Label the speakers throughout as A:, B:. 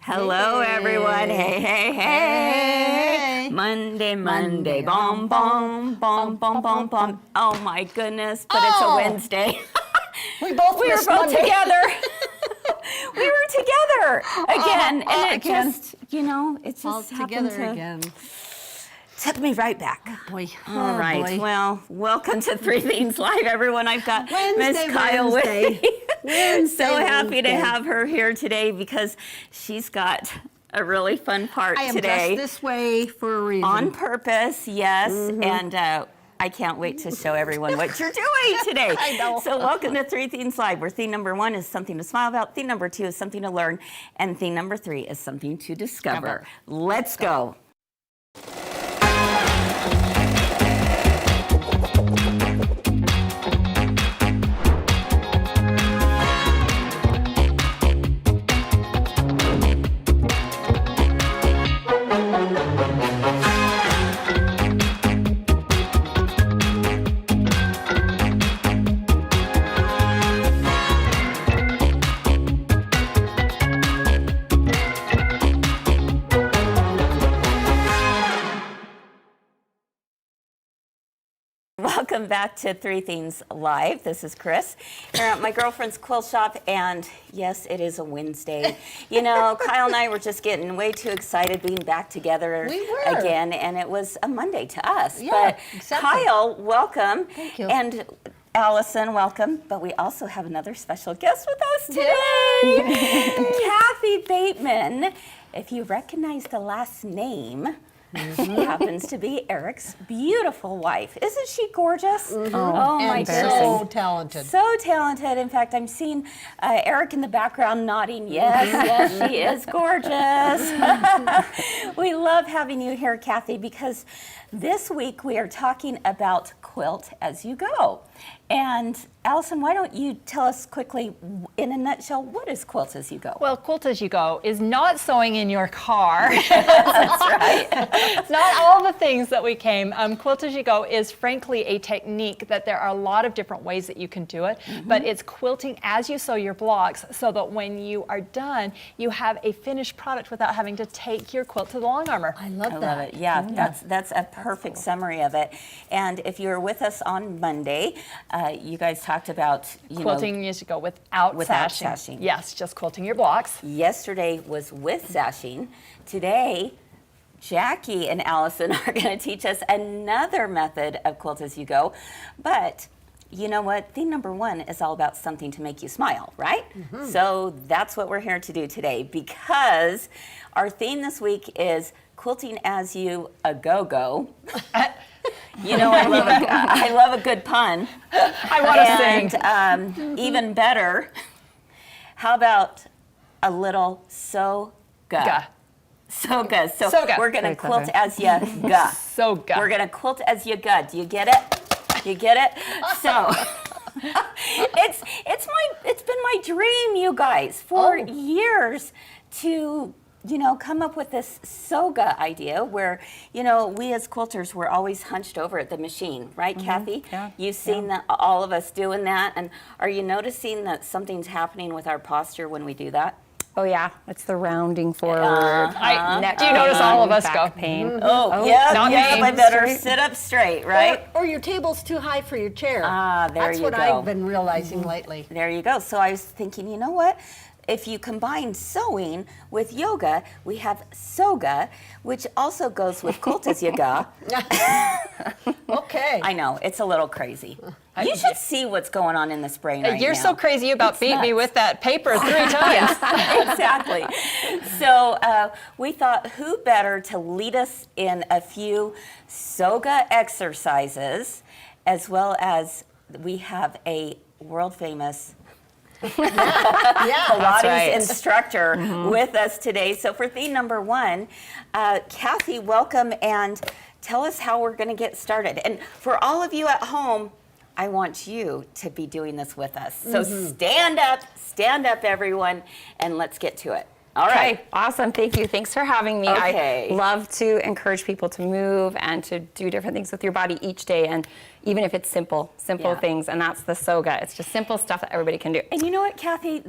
A: Hello, everyone. Hey, hey, hey. Monday, bom, bom, bom, bom, bom, bom. Oh, my goodness, but it's a Wednesday.
B: We were both
A: together. We were together again. And it just, it just happened to...
B: again.
A: Took me right back.
B: Oh, boy.
A: All right.
B: Boy.
A: Well, welcome to Three Things Live, everyone. I've got
B: Wednesday,
A: Miss Kyle with me. So happy to
B: Wednesday.
A: have her here today because she's got a really fun part
B: I am
A: today.
B: dressed this way for a reason.
A: On purpose, yes. And I can't wait to show everyone what you're doing today.
B: I know.
A: So welcome to Three Things Live, where theme number 1 is something to smile about, theme number 2 is something to learn, and theme number 3 is something to discover. Let's go. Welcome back to Three Things Live. This is Kris here at my girlfriend's quilt shop, and yes, it is a Wednesday. Kyle and I were just getting way too excited being back together again, and it was a Monday to us.
B: Yeah,
A: but
B: exactly.
A: Kyle, welcome.
B: Thank you.
A: And Allison, welcome. But we also have another special guest with us today, Kathy Bateman. If you recognize the last name, she happens to be Eric's beautiful wife. Isn't she gorgeous? Oh my
B: And
A: goodness.
B: so talented.
A: So talented. In fact, I'm seeing Eric in the background nodding. Yes, she is gorgeous. We love having you here, Kathy, because this week we are talking about Quilt As You Go. And Allison, why don't you tell us quickly, in a nutshell, what is Quilt As You Go?
C: Well, Quilt As You Go is not sewing in your car.
A: That's right.
C: It's not all the things that we came. Quilt As You Go is frankly a technique that there are a lot of different ways that you can do it, but it's quilting as you sew your blocks so that when you are done, you have a finished product without having to take your quilt to the long armor.
B: I love
A: I
B: that.
A: love it. Yeah, that's a perfect summary of it. And if you were with us on Monday, you guys talked about
C: Quilting as you go without
A: sashing.
C: Yes, just quilting your blocks.
A: Yesterday was with sashing. Today, Jacki and Allison are going to teach us another method of Quilt As You Go. But you know what? Theme number 1 is all about something to make you smile, right? So that's what we're here to do today, because our theme this week is Quilting As You Go. I love a good pun.
C: I want to sing.
A: Even better, how about a little So-ga? So-ga.
C: So-ga.
A: We're going to quilt as you go.
C: So-ga.
A: We're going to quilt as you go. Do you get it? You get it? So it's been my dream, you guys, for years to come up with this So-ga idea where, we as quilters were always hunched over at the machine, right, Kathy?
C: Yeah.
A: You've seen all of us doing that, and are you noticing that something's happening with our posture when we do that?
D: Oh yeah, it's the rounding forward. Neck
C: Do you notice all of us
D: back
C: go?
D: pain?
A: Oh, yeah,
C: not me.
A: I better
D: Straight.
A: sit up straight, right?
B: Or your table's too high for your chair.
A: There
B: That's
A: you
B: what
A: go.
B: I've been realizing lately.
A: There you go. So I was thinking, you know what? If you combine sewing with yoga, we have So-ga, which also goes with Quilt As You Go.
B: Okay.
A: I know, it's a little crazy. You should see what's going on in this brain right
C: You're
A: now.
C: so crazy you about beat me
A: nuts.
C: with that paper 3 times.
A: Exactly. So we thought, who better to lead us in a few So-ga exercises, as well as we have a world-famous Pilates instructor with us today. So for theme number 1, Kathy, welcome, and tell us how we're going to get started. And for all of you at home, I want you to be doing this with us. So stand up everyone, and let's get to it. All right.
D: Okay, awesome. Thank you. Thanks for having me.
A: Okay.
D: I love to encourage people to move and to do different things with your body each day, and even if it's simple
A: Yeah.
D: things, and that's the soga. It's just simple stuff that everybody can do.
A: And you know what, Kathy?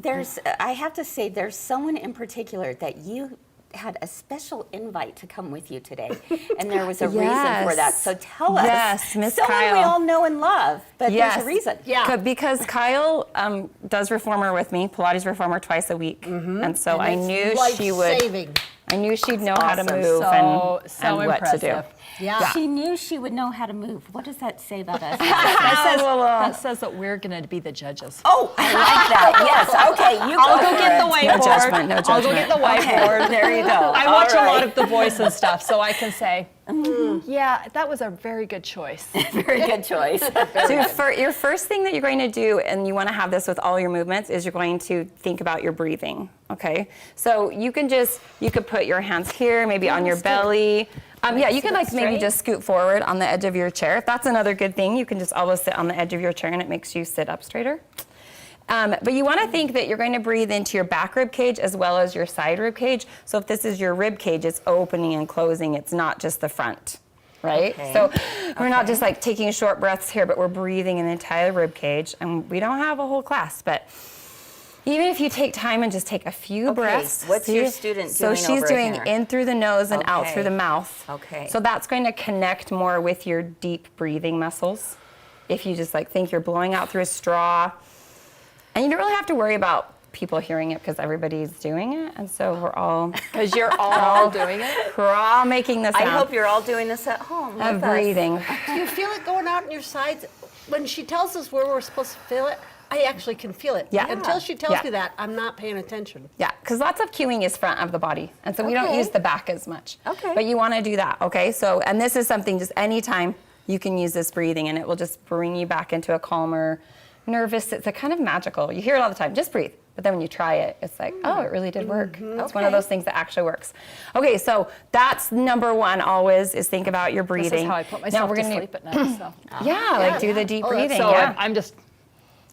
A: I have to say, there's someone in particular that you had a special invite to come with you today, and there was a reason for that.
D: Yes.
A: So tell us.
D: Yes, Miss
A: Someone we
D: Kyle.
A: all know and love, but
D: Yes.
A: there's a reason.
B: Yeah.
D: Because Kyle does reformer with me, Pilates reformer twice a week, and so I
B: It's
D: knew she would.
B: life-saving.
D: I knew she'd know how to
A: awesome.
D: move
C: So
D: and what to do.
C: impressive.
B: Yeah.
A: She knew she would know how to move. What does that say about us?
C: That says that we're going to be the judges.
A: Oh, I like that. Yes. Okay. You
C: I'll go
A: for
C: get
A: it.
C: the whiteboard.
D: judgment, no
C: I'll go get the whiteboard.
A: There you go.
C: I watch
A: All
C: a lot
A: right.
C: of The Voice and stuff, so I can say, yeah, that was a very good choice.
A: Very good choice.
D: So for your first thing that you're going to do, and you want to have this with all your movements, is you're going to think about your breathing, okay? So you could put your hands here, maybe on your belly. Yeah, you could
A: sit up
D: maybe
A: straight.
D: just scoot forward on the edge of your chair. If that's another good thing, you can just always sit on the edge of your chair and it makes you sit up straighter. But you want to think that you're going to breathe into your back rib cage as well as your side rib cage. So if this is your rib cage, it's opening and closing. It's not just the front, right?
A: Okay.
D: So we're not just like taking short breaths here, but we're breathing in the entire rib cage. And we don't have a whole class, but even if you take time and just take a few breaths.
A: what's your student
D: So
A: doing
D: she's
A: over
D: doing
A: here?
D: in through the nose and out
A: Okay.
D: through the mouth.
A: Okay.
D: So that's going to connect more with your deep breathing muscles. If you just like think you're blowing out through a straw. And you don't really have to worry about people hearing it because everybody's doing it. And so we're all
C: Because you're all doing it.
D: making the
A: I
D: sound
A: hope you're all doing this at home.
D: of
A: with us.
D: breathing.
B: Do you feel it going out in your sides? When she tells us where we're supposed to feel it, I actually can feel it.
D: Yeah.
B: Until she tells
D: Yeah.
B: me that, I'm not paying attention.
D: Yeah, because lots of cueing is front of the body. And so we don't
A: Okay.
D: use the back as much.
A: Okay.
D: But you want to do that, okay? So, and this is something just anytime you can use this breathing and it will just bring you back into a calmer, nervous, it's a kind of magical. You hear it all the time, just breathe. But then when you try it, it's like, oh, it really did work. It's one of
A: Okay.
D: those things that actually works. Okay, so that's number one always is think about your breathing.
C: This is how I put myself
D: we're
C: to
D: gonna
C: sleep at night. So,
D: Yeah, like do the deep
B: Oh, that's
D: breathing.
C: so
D: yeah.
C: I'm just.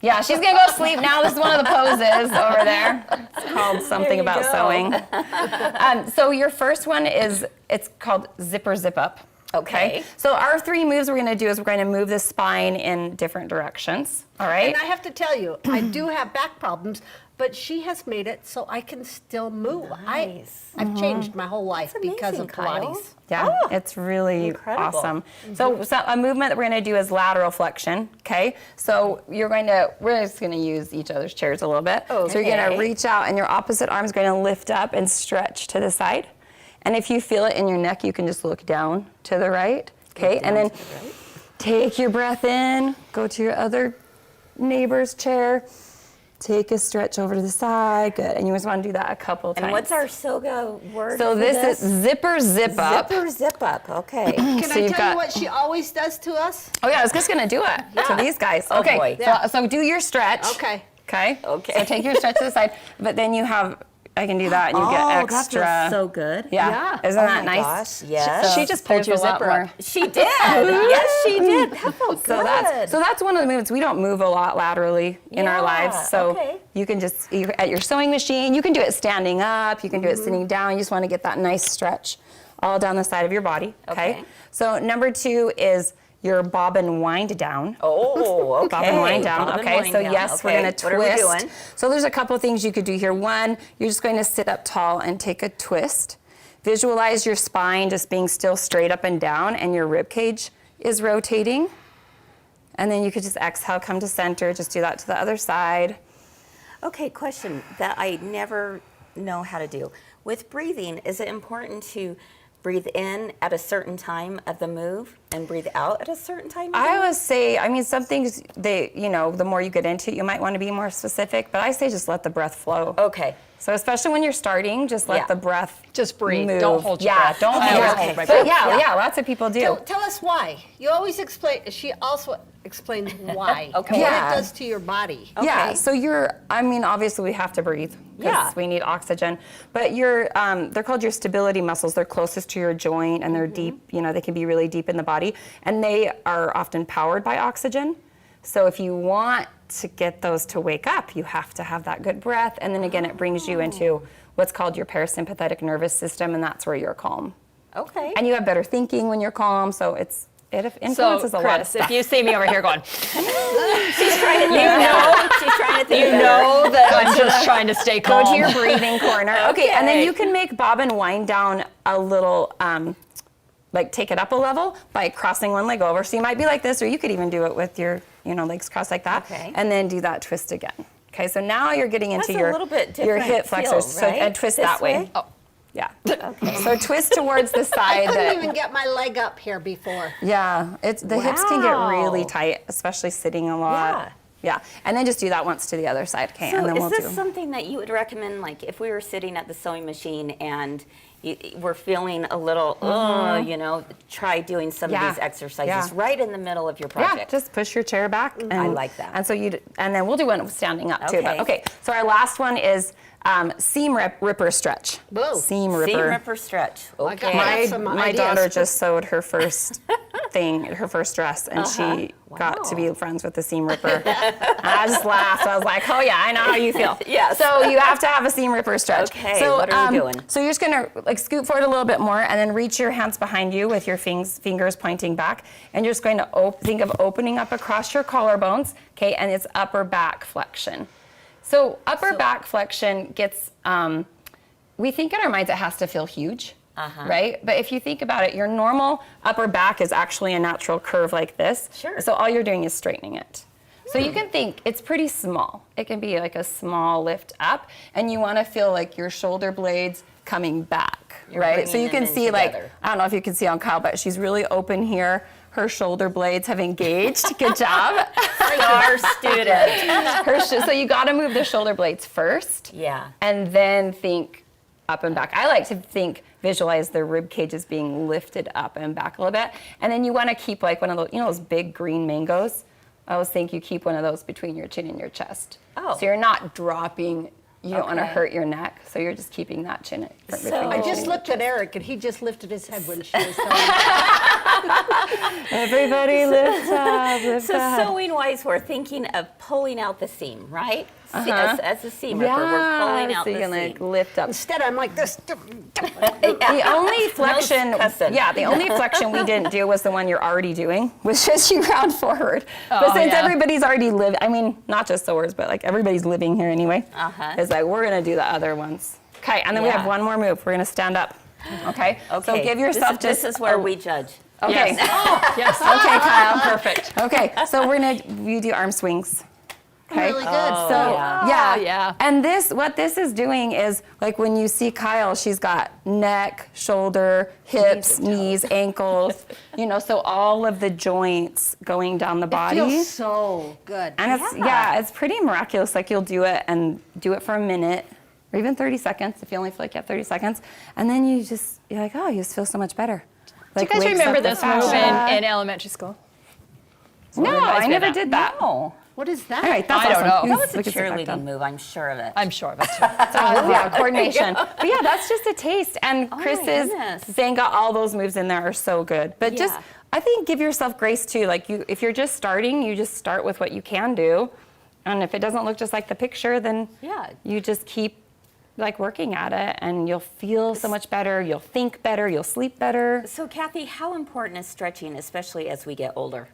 D: Yeah, she's gonna go to sleep now. This is one of the poses over there. It's called something
A: you
D: about
A: go.
D: sewing. So your first one it's called zipper zip up.
A: Okay.
D: So our three moves we're gonna do is we're gonna move the spine in different directions. All right.
B: And I have to tell you, I do have back problems, but she has made it so I can still move.
A: Nice.
B: I've changed my whole life
A: That's
B: because
A: amazing,
B: of
A: Kyle.
B: Pilates.
D: Yeah,
A: Oh,
D: it's really
A: incredible.
D: awesome. So a movement that we're going to do is lateral flexion, okay? So we're just going to use each other's chairs a little bit. So you're going
A: Okay.
D: to reach out and your opposite arm is going to lift up and stretch to the side. And if you feel it in your neck, you can just look down to the right, okay? And then take your breath in, go to your other neighbor's chair, take a stretch over to the side, good. And you just want to do that a couple times.
A: And what's our soga word?
D: So
A: for
D: this is zipper zip up.
A: zipper zip up. Okay.
B: Can
D: So
B: I
D: you've
B: tell
D: got-
B: you what she always does to us?
D: Oh yeah, I was just gonna do it to these guys.
A: Oh,
D: Okay,
A: boy.
D: so do your stretch.
B: Okay.
D: Okay.
A: Okay.
D: So take your stretch to the side, but then I can do that, and you get extra.
A: That feels so good.
D: Yeah.
B: Yeah.
D: Isn't
A: Oh
D: that
A: my
D: nice?
A: gosh, yes.
D: She just pulled your
C: There's a lot
D: zipper
C: more.
D: up.
A: She did. Yes, she did. That felt
D: So
A: good.
D: that's one of the movements. We don't move a lot laterally in our
A: Yeah,
D: lives. So
A: okay.
D: you can just at your sewing machine, you can do it standing up, you can do it sitting down. You just want to get that nice stretch all down the side of your body.
A: Okay.
D: So number 2 is your bob and wind down.
A: Oh, okay.
D: Bob and wind down.
A: Bob and
D: Okay,
A: wind
D: so
A: down.
D: yes, we're
A: Okay.
D: going to
A: What are we
D: twist.
A: doing?
D: So there's a couple of things you could do here. One, you're just going to sit up tall and take a twist. Visualize your spine just being still straight up and down, and your rib cage is rotating. And then you could just exhale, come to center. Just do that to the other side.
A: Okay, question that I never know how to do. With breathing, is it important to breathe in at a certain time of the move and breathe out at a certain time? Of the
D: I
A: move?
D: always say, I mean, some things, the more you get into it, you might want to be more specific, but I say just let the breath flow.
A: Okay.
D: So especially when you're starting, just let
A: Yeah.
D: the breath
C: Just breathe.
D: move.
C: Don't hold your
D: yeah,
C: breath.
D: don't
C: I
D: hold your
C: always
D: breath.
C: hold my
D: But
C: breath.
D: yeah, lots of people do.
B: Tell us why. You always explain. She also explains why.
A: Okay.
B: And
D: Yeah.
B: what it does to your body.
D: Yeah,
A: Okay.
D: so obviously we have to breathe because
A: Yeah.
D: we need oxygen. But they're called your stability muscles. They're closest to your joint and they're deep, they can be really deep in the body. And they are often powered by oxygen. So if you want to get those to wake up, you have to have that good breath. And then again, it brings you into what's called your parasympathetic nervous system, and that's where you're calm.
A: Okay.
D: And you have better thinking when you're calm, so it influences a lot of
C: Kris,
D: stuff.
C: if you see me over here going,
A: She's trying to think. She's trying to think.
C: you know that I'm just trying to stay
D: Go
C: calm.
D: to your breathing corner. Okay, and then
A: Okay.
D: you can make bob and wind down a little, like take it up a level by crossing one leg over. So you might be like this, or you could even do it with your, legs crossed like that.
A: Okay.
D: And then do that twist again. Okay, so now you're getting into
A: That's a
D: your,
A: little bit
D: your
A: different
D: hip flexors.
A: feel, right?
D: So and twist
A: This
D: that way.
A: way?
D: Oh, yeah. Okay. So twist towards the
B: I
D: side.
B: couldn't even get my leg up here before.
D: Yeah, the hips can get really
A: Wow.
D: tight, especially sitting a lot. Yeah, and then just do that once to the other side, okay?
A: So
D: and then
A: is
D: we'll
A: this
D: do.
A: something that you would recommend, like if we were sitting at the sewing machine and we're feeling a little, try doing some
D: Yeah.
A: of these exercises
D: Yeah.
A: right in the middle of your
D: Yeah,
A: project?
D: just push your chair back. And,
A: I like that.
D: And so and then we'll do one standing up too. But
A: Okay.
D: okay, so our last one is seam ripper stretch.
B: Whoa.
D: Seam ripper.
A: Seam ripper stretch.
B: I got
A: Okay.
B: my- some
D: My
B: ideas.
D: daughter just sewed her first her first dress, and she got to be friends with the seam ripper. And I just laughed. I was like, oh yeah, I know how you feel.
A: Yes.
D: So you have to have a seam ripper stretch.
A: Okay,
D: So,
A: what are we doing?
D: So you're just gonna like scoot forward a little bit more, and then reach your hands behind you with your fingers pointing back, and you're just going to think of opening up across your collarbones, okay, and it's upper back flexion. So upper back flexion gets, we think in our minds it has to feel huge, right? But if you think about it, your normal upper back is actually a natural curve like this.
A: Sure.
D: So all you're doing is straightening it. So you can think it's pretty small. It can be like a small lift up, and you want to feel like your shoulder blades coming back, right? So
A: bringing
D: you can
A: them in
D: see like,
A: together.
D: I don't know if you can see on Kyle, but she's really open here. Her shoulder blades have engaged. Good job.
A: Our student.
D: So you got to move the shoulder blades first.
A: Yeah.
D: And then think up and back. I like to visualize the rib cages being lifted up and back a little bit. And then you want to keep like one of those, those big green mangoes. I always think you keep one of those between your chin and your chest.
A: Oh.
D: So you're not dropping. You don't want to
A: Okay.
D: hurt your neck, so you're just keeping that chin between
A: So-
D: your
B: I
D: chin
B: just
D: and
B: looked at Eric, and he just lifted his head when she was telling
D: Everybody lift up, lift
A: So
D: up.
A: sewing wise, we're thinking of pulling out the seam, right? As a seam ripper, we're pulling out
D: so you
A: the
D: can
A: seam.
D: like lift up.
B: Instead, I'm like this.
D: The only flexion,
A: cussing.
D: the only flexion we didn't do was the one you're already doing, which is you round forward. But since
C: yeah.
D: everybody's already lived, I mean, not just sewers, but like everybody's living here anyway. It's like we're gonna do the other ones. Okay, and then we
A: Yeah.
D: have one more move. We're gonna stand up. Okay.
A: Okay.
D: So give yourself
A: this is where we judge.
D: Okay.
C: Yes.
D: Okay, Kyle.
C: Perfect.
D: Okay. So you do arm swings. Okay.
B: Really good.
D: So
A: yeah.
C: yeah.
D: And what this is doing is like when you see Kyle, she's got neck, shoulder, hips, knees, ankles, so all of the joints going down the body.
B: Feels so good.
D: And it's pretty miraculous. Like you'll do it and do it for a minute or even 30 seconds if you only feel like you have 30 seconds. And then you're like, oh, you just feel so much better.
C: Do you guys
D: wakes
C: remember
D: up the
C: this move
D: fascia.
C: in elementary school?
D: No, I never did that.
A: No.
B: What is that?
D: All right, that's
C: I don't
D: awesome.
C: know.
A: That was a
D: We can sit back
A: cheerleading
D: down.
A: move, I'm sure of it.
C: I'm sure of it too.
D: Yeah, coordination. But yeah, that's just a taste. And
A: my
D: Chris's
A: goodness.
D: Zanga, all those moves in there are so good. But just,
A: Yeah.
D: I think give yourself grace too. Like if you're just starting, you just start with what you can do. And if it doesn't look just like the picture, then
A: Yeah.
D: you just keep like working at it and you'll feel so much better. You'll think better. You'll sleep better.
A: So Kathy, how important is stretching, especially as we get older?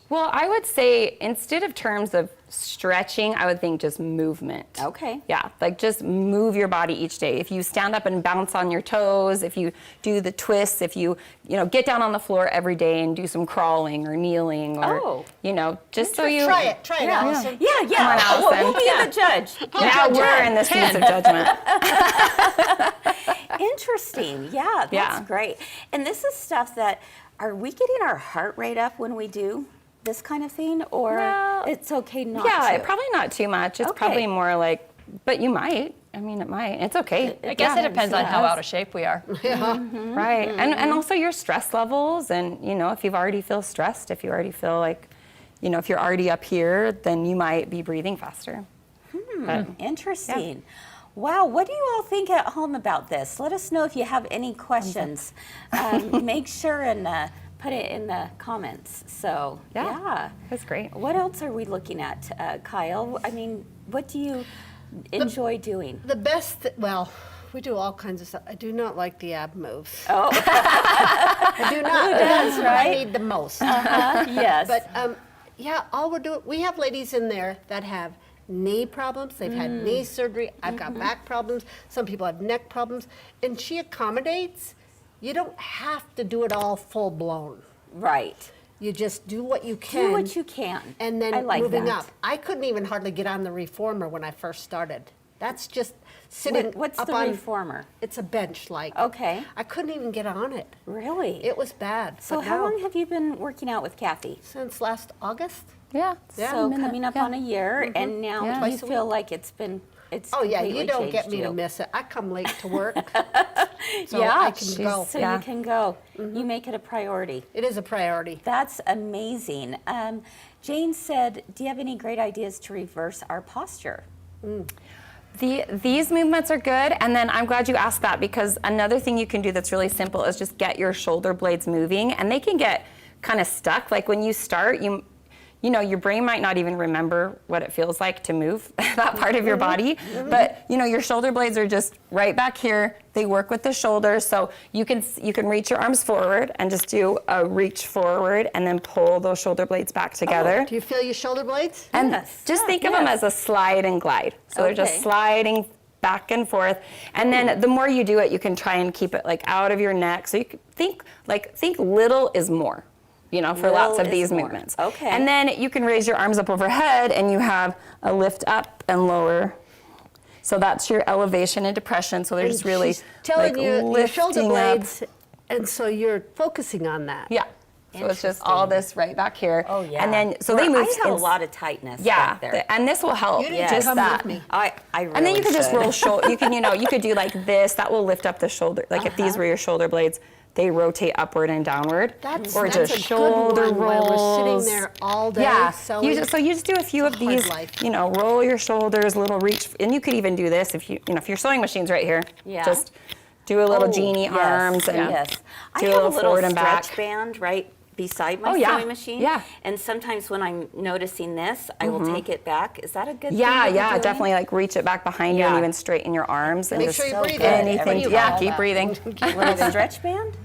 D: Well, I would say instead of terms of stretching, I would think just movement.
A: Okay.
D: Yeah, like just move your body each day. If you stand up and bounce on your toes, if you do the twists, if you get down on the floor every day and do some crawling or kneeling or, just so you.
B: Try it, Allison.
A: Yeah.
D: Come on,
A: Well, we'll
D: Allison.
A: be the judge.
D: Now we're in the seats of judgment.
A: Interesting. Yeah, that's
D: Yeah.
A: great. And this is stuff that, are we getting our heart rate up when we do this kind of thing? Or
D: Well,
A: it's okay not
D: Yeah,
A: to?
D: probably not too much. It's
A: Okay.
D: probably more like, but you might. I mean, it might. It's okay.
C: I guess
D: Yeah.
C: it depends on how out of shape we are.
D: Right. And also your stress levels. And, if you already feel stressed, if you already feel like, if you're already up here, then you might be breathing faster. But-
A: Interesting. Wow, what do you all think at home about this? Let us know if you have any questions. Make sure and put it in the comments. So,
D: Yeah. That's great.
A: What else are we looking at, Kyle? I mean, what do you enjoy doing?
B: The best, well, we do all kinds of stuff. I do not like the ab moves.
A: Oh,
B: I do not. That's what I
A: right?
B: need the most.
A: yes.
B: But yeah, all we're doing, we have ladies in there that have knee problems. They've had knee surgery. I've got back problems. Some people have neck problems. And she accommodates. You don't have to do it all full blown.
A: Right.
B: You just do what you can.
A: Do what you can.
B: And then
A: I like
B: moving
A: that.
B: up. I couldn't even hardly get on the reformer when I first started. That's just sitting
A: What's
B: up
A: the
B: on.
A: reformer?
B: It's a bench, like.
A: Okay.
B: I couldn't even get on it.
A: Really?
B: It was bad.
A: So
B: but
A: how
B: now-
A: long have you been working out with Kathy?
B: Since last August.
D: Yeah.
B: Yeah.
A: So
D: a minute,
A: coming up
D: yeah.
A: on a year, and now
D: Yeah.
A: you
B: Twice a
A: feel
B: week.
A: like it's
B: Oh yeah, you
A: completely
B: don't get
A: changed
B: me
A: you.
B: to miss it. I come late to work, so
A: Yeah,
B: I can go.
A: So
D: Yeah.
A: you can go. You make it a priority.
B: It is a priority.
A: That's amazing. Jane said, do you have any great ideas to reverse our posture?
D: These movements are good, and then I'm glad you asked that, because another thing you can do that's really simple is just get your shoulder blades moving, and they can get kind of stuck. Like when you start, you know, your brain might not even remember what it feels like to move that part of your body, but you know, your shoulder blades are just right back here. They work with the shoulders, so you can reach your arms forward and just do a reach forward, and then pull those shoulder blades back together.
B: Do you feel your shoulder blades?
D: And
A: Yes.
D: just think of them as a slide and glide. So they're just
A: Okay.
D: sliding back and forth. And then the more you do it, you can try and keep it like out of your neck. So you can think little is more, you know, for lots
A: Little
D: of
A: is
D: these
A: more.
D: movements.
A: Okay.
D: And then you can raise your arms up overhead, and you have a lift up and lower. So that's your elevation and depression. So they're just really
B: She's telling
D: like
B: you your shoulder
D: lifting up.
B: blades, and so you're focusing on that.
D: Yeah. So it's just all this right back here.
A: Oh, yeah.
D: And then, so
A: Where
D: they move.
A: I have a
D: in-
A: lot of tightness
D: Yeah.
A: back there.
D: And this will help.
B: You didn't
D: Just
B: come
D: that.
B: with me.
A: I really
D: And then you could just
A: should.
D: roll shoulder. You can, you could do like this. That will lift up the shoulder. Like if these were your shoulder blades, they rotate upward and downward.
B: That's
D: or just
B: a
D: shoulder
B: good one while we're
D: rolls.
B: sitting there all day.
D: Yeah.
B: sewing.
D: You just do a few of
B: hard
D: these.
B: life.
D: You know, roll your shoulders, little reach, and you could even do this if if your sewing machine's right here.
A: Yeah.
D: Just do a little
A: Oh,
D: genie
A: yes,
D: arms and
A: yes. I
D: do
A: have
D: a little
A: little
D: forward and
A: stretch
D: back.
A: band right beside my
D: Oh, yeah.
A: sewing machine.
D: Yeah.
A: And sometimes when I'm noticing this, I will take it back. Is that a good thing?
D: Yeah,
A: to be
D: yeah,
A: doing?
D: definitely like reach it back behind you and
A: Yeah.
D: even straighten your arms and
B: Make
D: just
B: sure you
A: so
B: breathe
A: good.
B: in.
D: anything.
A: What do you
D: Yeah,
A: call
D: keep
A: that?
D: breathing.
A: Little stretch band?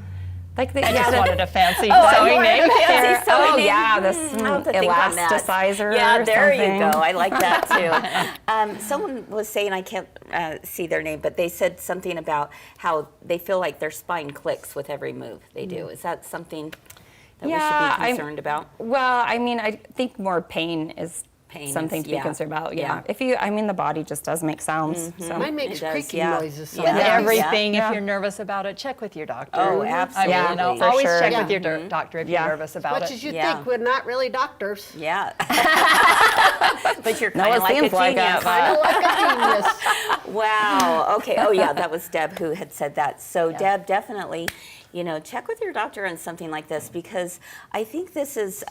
D: Like the,
C: I just wanted a fancy
A: I
C: sewing
A: wanted
C: name.
A: a fancy
D: There-
A: sewing
D: oh
A: name.
D: yeah, this
A: I'll have to think on that.
D: elasticizer.
A: Yeah,
D: or
A: there
D: something.
A: you go. I like that too. Someone was saying, I can't see their name, but they said something about how they feel like their spine clicks with every move they do. Is that something that we should be concerned about?
D: Well, I mean, I think more pain is
A: Pain
D: something
A: is-
D: to be
A: yeah.
D: concerned about.
A: Yeah.
D: Yeah. I mean, the body just does make sounds. So.
B: Mine makes
A: It does,
B: creaking
A: yeah.
B: noises.
A: Yeah.
C: With
B: sometimes.
C: everything,
D: Yeah.
C: if you're nervous about it, check with your doctor.
A: Oh,
C: I
A: absolutely.
C: mean, you know,
D: For
C: always
D: sure.
C: check
B: Yeah.
C: with your doctor if
D: Yeah.
C: you're nervous
B: As
C: about
B: much
C: it.
B: as you
A: Yeah.
B: think, we're not really doctors.
A: Yeah. But you're
D: No,
A: kind
D: it
A: of like a
D: seems like
A: genius.
D: it,
B: Kind of like a genius.
A: Wow. Okay. Oh, yeah. That was Deb who had said that. So, Deb, definitely, check with your doctor on something like this, because I think this is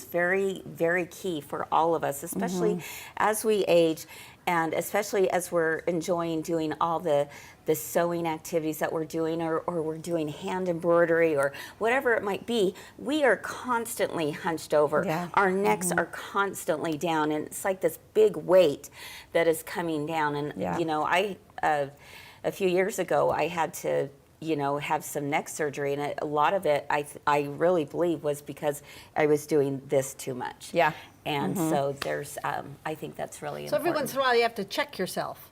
A: very, very key for all of us, especially as we age, and especially as we're enjoying doing all the sewing activities that we're doing, or we're doing hand embroidery or whatever it might be. We are constantly hunched over.
D: Yeah.
A: Our necks are constantly down, and it's like this big weight that is coming down. And
D: Yeah.
A: I a few years ago I had to have some neck surgery, and a lot of it I really believe was because I was doing this too much.
D: Yeah.
A: And so there's I think that's really
B: So every
A: important.
B: once in a while, you have to check yourself.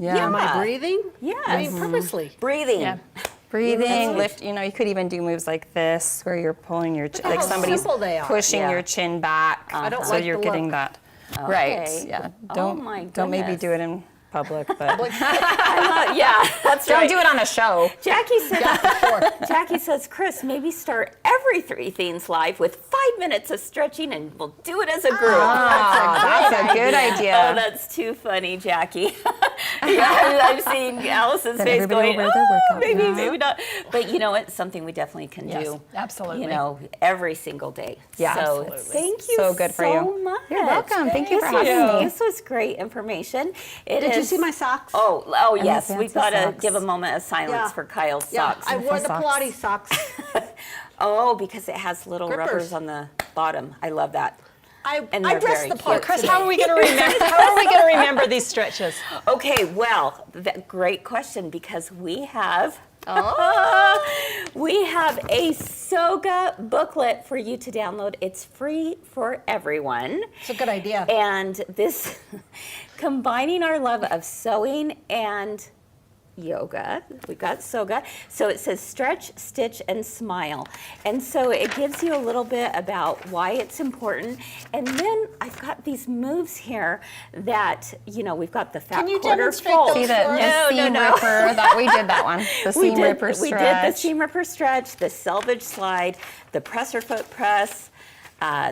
D: Yeah.
A: Yeah.
B: Am I breathing?
A: Yes.
B: I mean, purposely.
A: Breathing.
C: Yeah.
D: Breathing, lift. You could even do moves like this, where you're pulling your chin,
B: at
D: like
B: how
D: somebody's
B: simple they are.
D: pushing
A: Yeah.
D: your chin back,
B: I don't
D: so
B: like
D: you're
B: the
D: getting
B: look.
D: that.
A: Okay.
D: Right. Yeah.
A: Oh
D: Don't
A: my
D: don't maybe
A: goodness.
D: do it in public, but
A: Yeah, that's
D: don't
A: right.
D: do it on a show.
A: Jackie said, Jackie says, Kris, maybe start every Three Things Live with 5 minutes of stretching, and we'll do it as a group.
D: That's a good idea.
A: Oh, that's too funny, Jackie. Yeah, I've seen Allison's
D: Then
A: face
D: everybody
A: going,
D: will wear their workout
A: maybe,
D: pants."
A: maybe not. But you know, it's something we definitely can
C: Yes,
A: do.
C: absolutely.
A: Every single day.
D: Yeah,
A: so
D: absolutely.
A: thank you
D: So good for
A: so
D: you.
A: much.
D: You're welcome. Thank you for
A: This
D: having
A: was-
D: me.
A: This was great information.
B: Did you see my socks?
A: Oh yes,
D: the
A: we've
D: fancy
A: got to
D: socks.
A: give a moment of silence
B: Yeah.
A: for Kyle's
B: Yeah,
A: socks.
B: I wore the
D: socks.
B: Pilates socks.
A: Oh, because it has little
B: Grippers.
A: rubbers on the bottom. I love that. And
B: I
A: they're
B: dressed
A: very
B: the part.
A: cute.
C: Chris, how are we going to remember? How are we going to remember these stretches?
A: Okay, well, great question, because we have we have a Soga booklet for you to download. It's free for everyone.
B: It's a good idea.
A: And this combining our love of sewing and yoga. We've got Soga. So it says stretch, stitch, and smile. And so it gives you a little bit about why it's important. And then I've got these moves here that, we've got the fat
B: Can you
A: quarter
B: demonstrate
A: fold.
B: those
D: See the
B: for us?
D: seam ripper, that we did that one. The seam ripper stretch.
A: We did the seam ripper stretch, the selvage slide, the presser foot press,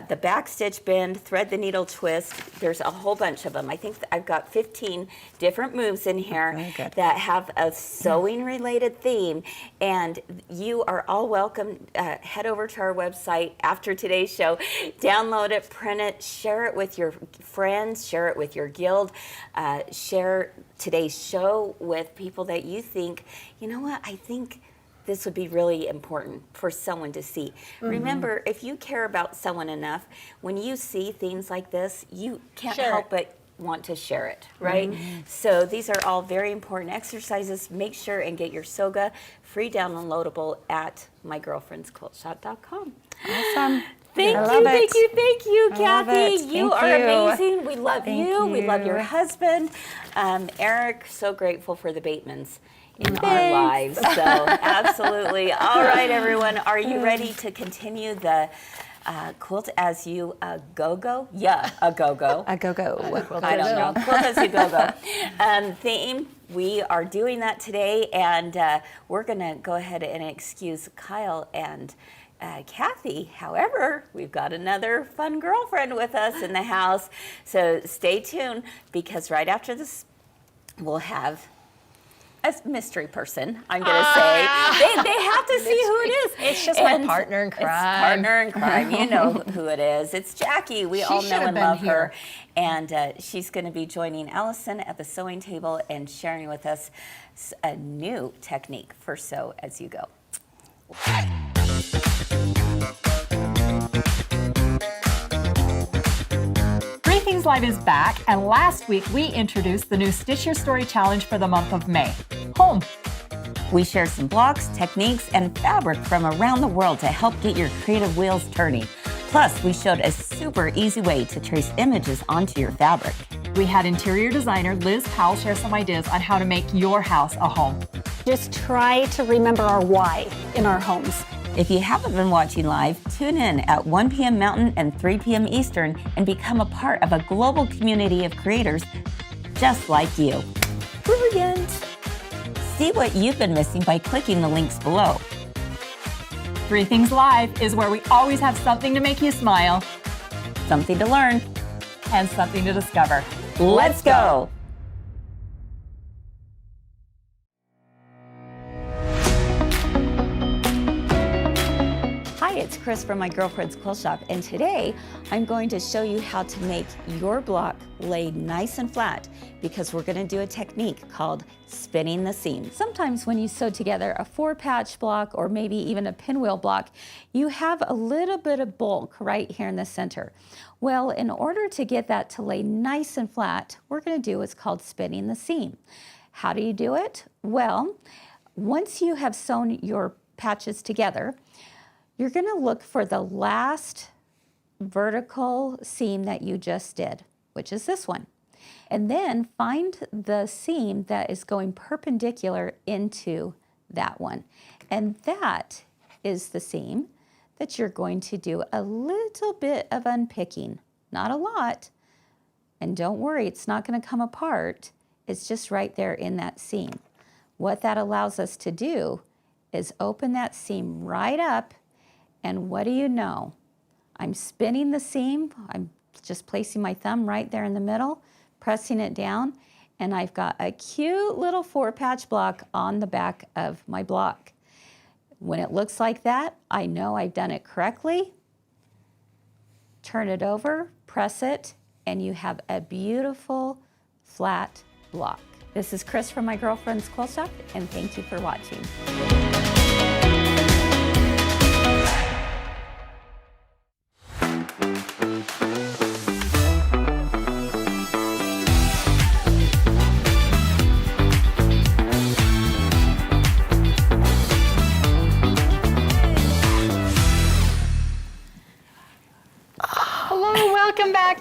A: the back stitch bend, thread the needle twist. There's a whole bunch of them. I think I've got 15 different moves in here that have a sewing related theme. And you are all welcome. Head over to our website after today's show, download it, print it, share it with your friends, share it with your guild, share today's show with people that you think, I think this would be really important for someone to see. Remember, if you care about someone enough, when you see things like this, you can't help but want to share it, right? So these are all very important exercises. Make sure and get your Soga free downloadable at mygirlfriendsquiltshop.com.
D: Awesome.
A: Thank you, Kathy. You are amazing. We love you. We love your husband. Eric, so grateful for the Batemans in our lives. So absolutely. All right, everyone. Are you ready to continue the Quilt As You Go? Yeah, a go-go.
D: A go-go.
A: I don't know. Quilt As You Go. Theme. We are doing that today, and we're going to go ahead and excuse Kyle and Kathy. However, we've got another fun girlfriend with us in the house. So stay tuned, because right after this, we'll have a mystery person, I'm going to say. They have to see who it is.
C: It's just my partner in crime.
A: It's partner in crime. You know who it is. It's Jacki. We all know and love her. And she's going to be joining Allison at the sewing table and sharing with us a new technique for Sew As You Go.
C: Three Things Live is back, and last week we introduced the new Stitch Your Story Challenge for the month of May. Home.
A: We share some blocks, techniques, and fabric from around the world to help get your creative wheels turning. Plus, we showed a super easy way to trace images onto your fabric.
C: We had interior designer Liz Powell share some ideas on how to make your house a home.
E: Just try to remember our why in our homes.
A: If you haven't been watching live, tune in at 1 p.m. Mountain and 3 p.m. Eastern and become a part of a global community of creators just like you. Brilliant! See what you've been missing by clicking the links below.
C: Three Things Live is where we always have something to make you smile,
A: Something to learn.
C: and something to discover.
A: Let's go! Hi, it's Kris from My Girlfriend's Quilt Shop, and today I'm going to show you how to make your block lay nice and flat, because we're going to do a technique called spinning the seam. Sometimes when you sew together a 4-patch block or maybe even a pinwheel block, you have a little bit of bulk right here in the center. Well, in order to get that to lay nice and flat, we're going to do what's called spinning the seam. How do you do it? Well, once you have sewn your patches together, you're going to look for the last vertical seam that you just did, which is this one. And then find the seam that is going perpendicular into that one. And that is the seam that you're going to do a little bit of unpicking, not a lot. And don't worry, it's not going to come apart. It's just right there in that seam. What that allows us to do is open that seam right up. And what do you know? I'm spinning the seam. I'm just placing my thumb right there in the middle, pressing it down, and I've got a cute little 4-patch block on the back of my block. When it looks like that, I know I've done it correctly. Turn it over, press it, and you have a beautiful flat block. This is Kris from My Girlfriend's Quilt Shop, and thank you for watching.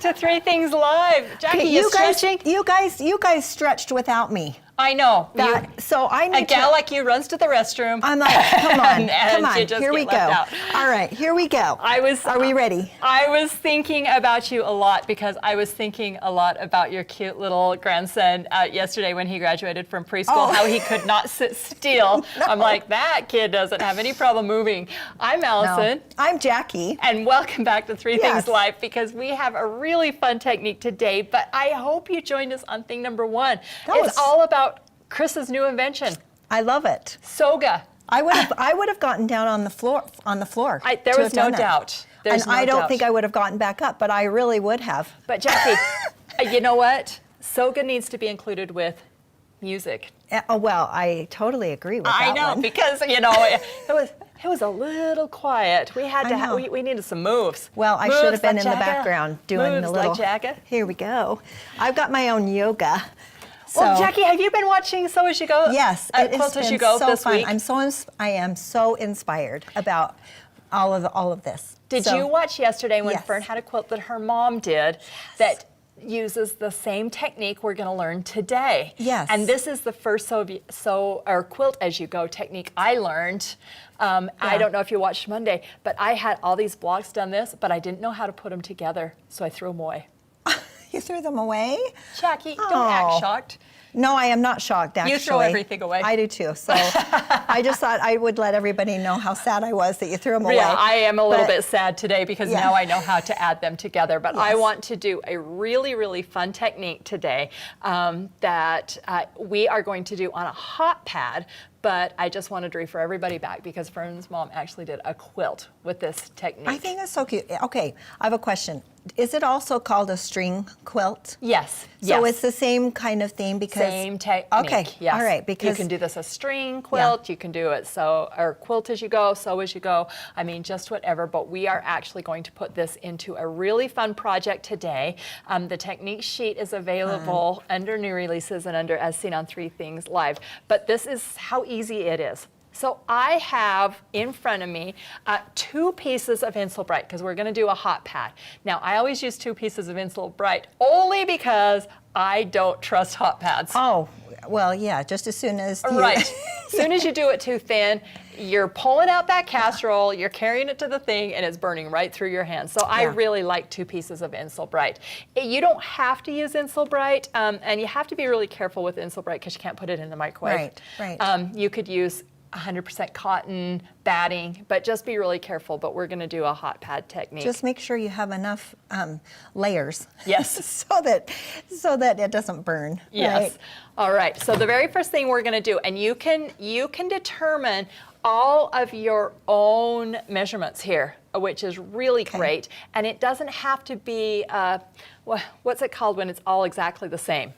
C: to Three Things Live. Jacki, you stretching?
F: You guys stretched without me.
C: I know.
F: So I need
C: A gal like you runs to the restroom.
F: I'm like, come on,
C: And
F: come on.
C: you just
F: Here we
C: get
F: go.
C: left out.
F: All right, here we go. Are we ready?
C: I was thinking about you a lot because I was thinking a lot about your cute little grandson yesterday when he graduated from preschool, how he could not sit still.
F: No.
C: I'm like, that kid doesn't have any problem moving. I'm Allison.
F: No. I'm Jacki.
C: And welcome back to Three
F: Yes.
C: Things Live, because we have a really fun technique today, but I hope you joined us on thing number one. It's all about Kris's new invention,
F: I love it.
C: Soga.
F: I would have gotten down on the floor.
C: There
F: to
C: was
F: have
C: no
F: done it.
C: doubt. There's
F: And
C: no
F: I don't
C: doubt.
F: think I would have gotten back up, but I really would have.
C: But Jacki, you know what? Soga needs to be included with music.
F: Well, I totally agree with that
C: I know,
F: one.
C: because it was a little quiet. We had
F: I
C: to
F: know.
C: we needed some moves.
F: Well, I
C: Moves
F: should have been
C: like
F: in the
C: Jacka.
F: background doing
C: Moves
F: the little.
C: like Jacka.
F: Here we go. I've got my own yoga.
C: Well,
F: So-
C: Jacki, have you been watching So As You Go?
F: Yes,
C: Quilt
F: it has
C: As
F: been
C: You Go
F: so
C: this
F: fun.
C: week.
F: I am so inspired about all of this.
C: Did
F: So-
C: you watch yesterday when
F: Yes.
C: Fern had a quilt that her mom did that uses the same technique we're going to learn today?
F: Yes.
C: And this is the first Quilt As You Go technique I learned. I don't know if you watched Monday, but I had all these blocks done this, but I didn't know how to put them together, so I threw them away.
F: You threw them away?
C: Jacki, don't
F: Oh.
C: act shocked.
F: No, I am not shocked, actually.
C: You throw everything away.
F: I do too. So I just thought I would let everybody know how sad I was that you threw them away.
C: Yeah, I am a little
F: But-
C: bit sad today because
F: Yeah.
C: now I know how to add them together. But I
F: Yes.
C: want to do a really, really fun technique today that we are going to do on a hot pad. But I just wanted to refer everybody back because Fern's mom actually did a quilt with this technique.
F: I think that's so cute. Okay, I have a question. Is it also called a string quilt?
C: Yes.
F: So
C: yes.
F: it's the same kind of thing because
C: Same technique.
F: Okay,
C: Yes.
F: all right.
C: you
F: Because
C: can do this a string quilt. You can do it or quilt as you go, sew as you go. I mean, just whatever. But we are actually going to put this into a really fun project today. The technique sheet is available under new releases and under As Seen on Three Things Live. But this is how easy it is. So I have in front of me 2 pieces of Insulbrite because we're going to do a hot pad. Now, I always use 2 pieces of Insulbrite only because I don't trust hot pads.
F: oh, well, yeah. Just as soon as you,
C: Right. As soon as you do it too thin, you're pulling out that casserole, you're carrying it to the thing, and it's burning right through your hands. So I
F: Yeah.
C: really like 2 pieces of Insulbrite. You don't have to use Insulbrite, and you have to be really careful with Insulbrite because you can't put it in the microwave.
F: Right.
C: You could use 100% cotton batting, but just be really careful. But we're going to do a hot pad technique.
F: just make sure you have enough layers.
C: Yes.
F: so that it doesn't burn.
C: Yes.
F: Right?
C: All right. So the very first thing we're going to do, and you can determine all of your own measurements here, which is really great. And it doesn't have to be what's it called when it's all exactly the same.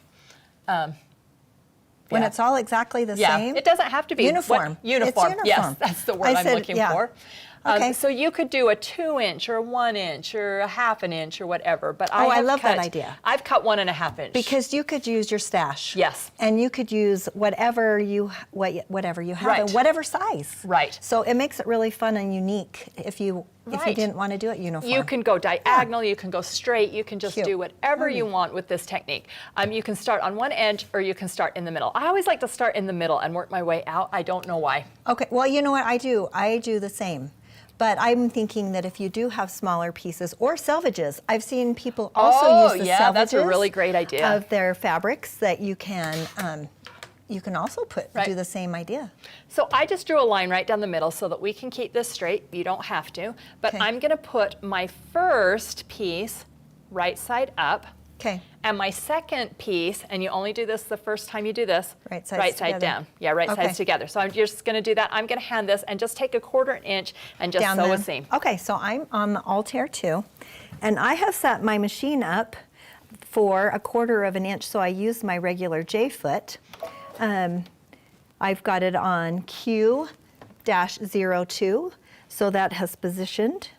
F: When it's all exactly the
C: Yeah,
F: same?
C: it doesn't have to be
F: Uniform.
C: Uniform.
F: It's
C: Yes,
F: uniform.
C: that's the word
F: I
C: I'm
F: said,
C: looking
F: yeah.
C: for.
F: Okay.
C: So you could do a 2-inch or a 1-inch or a 1/2 inch or whatever. But
F: Oh, I
C: have
F: love that
C: cut-
F: idea.
C: I've cut 1.5 inch.
F: Because you could use your stash.
C: Yes.
F: And you could use whatever you have
C: Right.
F: and whatever size.
C: Right.
F: So it makes it really fun and unique if you
C: Right.
F: didn't want to do it uniform.
C: You can go diagonal, you can go straight, you can just
F: Cute.
C: do whatever you want with this technique. You can start on one edge or you can start in the middle. I always like to start in the middle and work my way out. I don't know why.
F: Okay, well, you know what, I do the same. But I'm thinking that if you do have smaller pieces or selvages, I've seen people also use the
C: yeah, that's a
F: selvages
C: really great idea.
F: of their fabrics that you can also
C: Right.
F: do the same idea.
C: So I just drew a line right down the middle so that we can keep this straight. You don't have to. But
F: Okay.
C: I'm going to put my first piece right side up.
F: Okay.
C: And my second piece, and you only do this the first time you do this,
F: Right sides
C: right side
F: together.
C: down. Yeah, right
F: Okay.
C: sides together. So I'm just going to do that. I'm going to hand this and just take a 1/4 inch and just
F: Down
C: sew a
F: the-
C: seam.
F: Okay, so I'm on the Altair too. And I have set my machine up for 1/4 inch, so I use my regular J-foot. I've got it on Q-02, so that has positioned.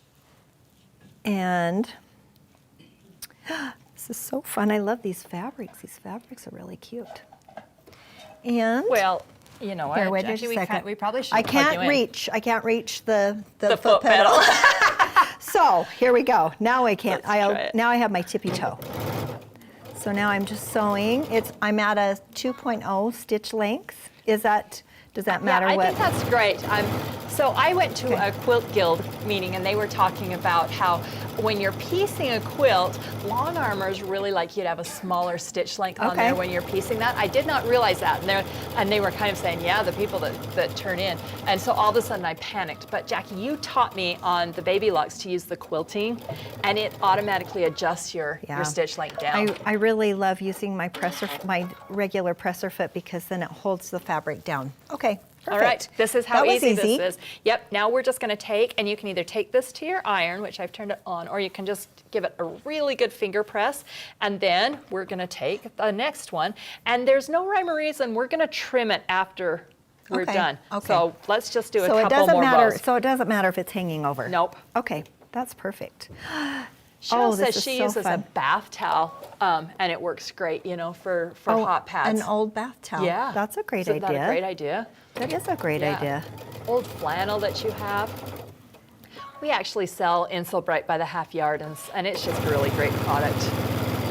F: And this is so fun. I love these fabrics. These fabrics are really cute. And
C: Well, you know what,
F: here, wait
C: Jacki,
F: just a second.
C: we probably should
F: I
C: plug you
F: can't
C: in.
F: reach. I can't reach the
C: The foot pedal.
F: So here we go. Now I can't.
C: Let's try it.
F: Now I have my tippy toe. So now I'm just sewing. I'm at a 2.0 stitch length. Does that matter?
C: Yeah, I
F: what?
C: think that's great. So I went to
F: Okay.
C: a quilt guild meeting, and they were talking about how when you're piecing a quilt, long armors really like you to have a smaller stitch length on
F: Okay.
C: there when you're piecing that. I did not realize that, and they were kind of saying, yeah, the people that turn in. And so all of a sudden I panicked. But Jacki, you taught me on the Baby Luxe to use the quilting, and it automatically adjusts your stitch length down.
F: I really love using my regular presser foot because then it holds the fabric down. Okay. Perfect.
C: All right, this is how
F: That was
C: easy this is. Yep, now we're just gonna take, and you can either take this to your iron, which I've turned it on, or you can just give it a really good finger press, and then we're gonna take the next one, and there's no rhyme or reason, we're gonna trim it after we're
F: Okay,
C: done.
F: okay.
C: So let's just do a
F: So it
C: couple
F: doesn't
C: more
F: matter.
C: rows.
F: So it doesn't matter if it's hanging over.
C: Nope.
F: Okay, that's perfect.
C: Cheryl
F: this
C: says
F: is
C: she
F: so
C: uses
F: fun.
C: a bath towel, and it works great, for hot pads.
F: An old bath towel.
C: Yeah.
F: That's a great
C: Isn't
F: idea.
C: that a great idea?
F: That is a great
C: Yeah.
F: idea.
C: Old flannel that you have. We actually sell Insel Bright by the half yard, and it's just a really great product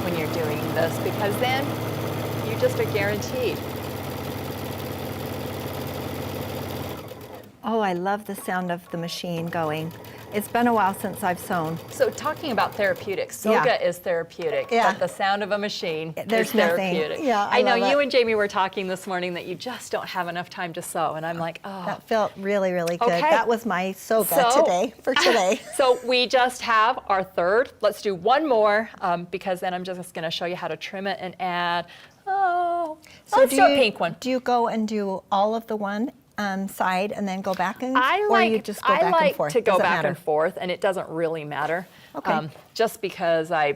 C: when you're doing this, because then you just are guaranteed.
F: Oh, I love the sound of the machine going. It's been a while since I've sewn.
C: So talking about therapeutics,
F: Yeah.
C: Soga is therapeutic,
F: Yeah.
C: but the sound of a machine
F: There's
C: is
F: nothing.
C: therapeutic.
F: Yeah,
C: I know
F: love
C: you
F: it.
C: and Jamie were talking this morning that you just don't have enough time to sew, and I'm like, oh.
F: That felt really, really good.
C: Okay.
F: That was my soga
C: So-
F: today, for today.
C: So we just have our third. Let's do one more, because then I'm just going to show you how to trim it and add. Let's do a pink one.
F: Do you go and do all of the one side and then go back and
C: I
F: or you just go back
C: like
F: and forth?
C: to go
F: Does it
C: back
F: matter?
C: and forth, and it doesn't really matter.
F: Okay.
C: Just because I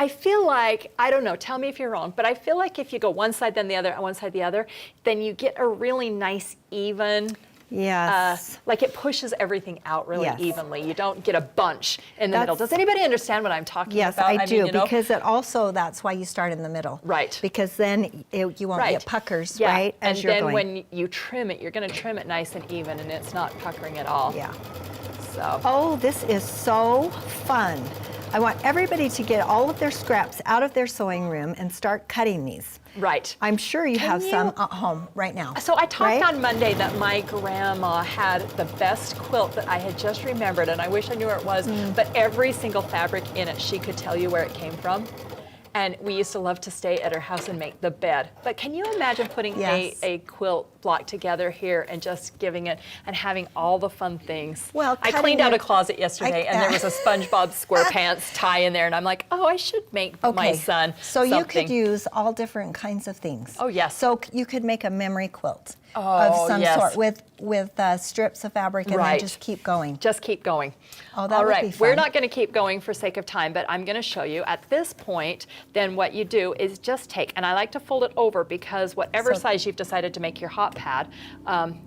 C: feel like, I don't know, tell me if you're wrong, but I feel like if you go one side then the other, one side the other, then you get a really nice even.
F: Yes.
C: Like it pushes everything out really
F: Yes.
C: evenly. You don't get a bunch in the middle.
F: That's-
C: Does anybody understand what I'm talking
F: Yes,
C: about?
F: I do,
C: mean,
F: because it also, that's why you start in the middle.
C: Right.
F: Because then you won't
C: Right.
F: get puckers,
C: Yeah.
F: right, as
C: and
F: you're
C: then
F: going.
C: when you trim it, you're going to trim it nice and even, and it's not puckering at all.
F: Yeah.
C: So.
F: Oh, this is so fun. I want everybody to get all of their scraps out of their sewing room and start cutting these.
C: Right.
F: I'm sure you
C: Can
F: have
C: you-
F: some at home right now.
C: So I talked
F: right?
C: on Monday that my grandma had the best quilt that I had just remembered, and I wish I knew where it was, but every single fabric in it, she could tell you where it came from. And we used to love to stay at her house and make the bed. But can you imagine putting
F: Yes.
C: a quilt block together here and just giving it and having all the fun things?
F: Well,
C: I
F: cutting
C: cleaned out
F: it-
C: a closet yesterday, and there was a SpongeBob SquarePants tie in there, and I'm like, oh, I should make my son
F: So you could
C: something.
F: use all different kinds of things.
C: Oh, yes.
F: So you could make a memory quilt
C: Oh,
F: of some
C: yes.
F: sort with strips of fabric and
C: Right.
F: then just keep going.
C: Just keep going.
F: Oh, that
C: All
F: would
C: right,
F: be
C: we're
F: fun.
C: not going to keep going for sake of time, but I'm going to show you. At this point, then what you do is just take, and I like to fold it over because whatever
F: So-
C: size you've decided to make your hot pad,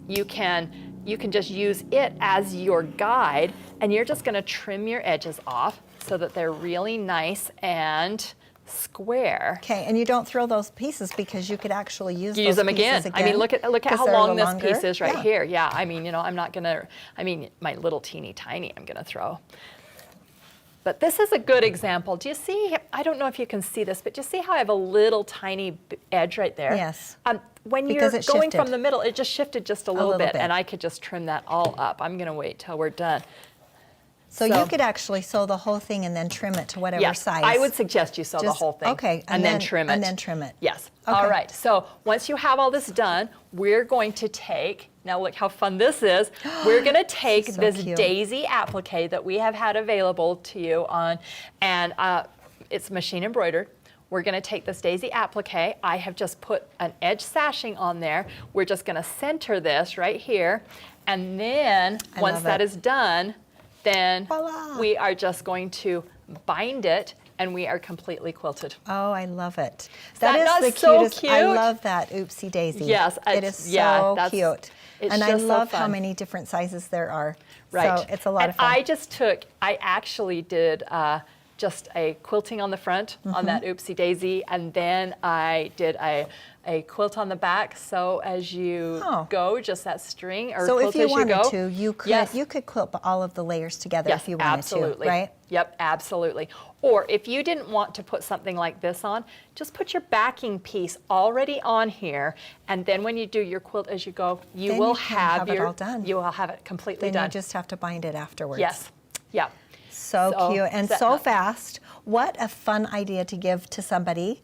C: you can just use it as your guide, and you're just going to trim your edges off so that they're really nice and square.
F: Okay, and you don't throw those pieces because you could actually use
C: Use
F: those
C: them
F: pieces
C: again. I mean, look at
F: 'cause
C: how
F: they're a
C: long
F: little
C: this
F: longer.
C: piece is right
F: Yeah.
C: here. Yeah, I mean, I'm not gonna. I mean, my little teeny tiny, I'm gonna throw. But this is a good example. Do you see? I don't know if you can see this, but do you see how I have a little tiny edge right there?
F: Yes.
C: When
F: Because
C: you're
F: it
C: going
F: shifted.
C: from the middle, it just shifted just a little,
F: little bit.
C: and I could just trim that all up. I'm gonna wait till we're done.
F: So you could actually sew the whole thing and then trim it to whatever
C: Yes,
F: size.
C: I would suggest you sew the
F: Just-
C: whole thing.
F: okay,
C: and then trim it.
F: and then trim it.
C: Yes.
F: Okay.
C: All right. So once you have all this done, we're going to take, now look how fun this is. We're going to take
F: so
C: this
F: cute.
C: daisy applique that we have had available to you on, and it's machine embroidered. We're going to take this daisy applique. I have just put an edge sashing on there. We're just going to center this right here. And then
F: I
C: once
F: love
C: that
F: it.
C: is done, then
F: Voila.
C: we are just going to bind it, and we are completely quilted.
F: Oh, I love it.
C: that
F: is
C: not
F: the
C: so
F: cutest. I
C: cute?
F: love that oopsie daisy.
C: Yes,
F: it
C: it's-
F: is
C: yeah,
F: so
C: that's-
F: cute.
C: it's
F: And I
C: just so
F: love how
C: fun.
F: many different sizes there are.
C: Right.
F: So it's a lot
C: and
F: of fun.
C: I actually did just a quilting on the front on that oopsie daisy, and then I did a quilt on the back. So as you go, just that string, or
F: So
C: quilt
F: if you
C: as
F: wanted
C: go.
F: to, you could
C: Yes.
F: you could quilt all of the layers together
C: Yes,
F: if you wanted
C: absolutely.
F: to, right?
C: Yep, absolutely. Or if you didn't want to put something like this on, just put your backing piece already on here, and then when you do your quilt as you go, you
F: Then
C: will
F: you can have it
C: your,
F: all done.
C: you will have it completely
F: Then
C: done.
F: you just have to bind it afterwards.
C: Yes, yeah.
F: So cute and
C: setting
F: so
C: up.
F: fast. What a fun idea to give to somebody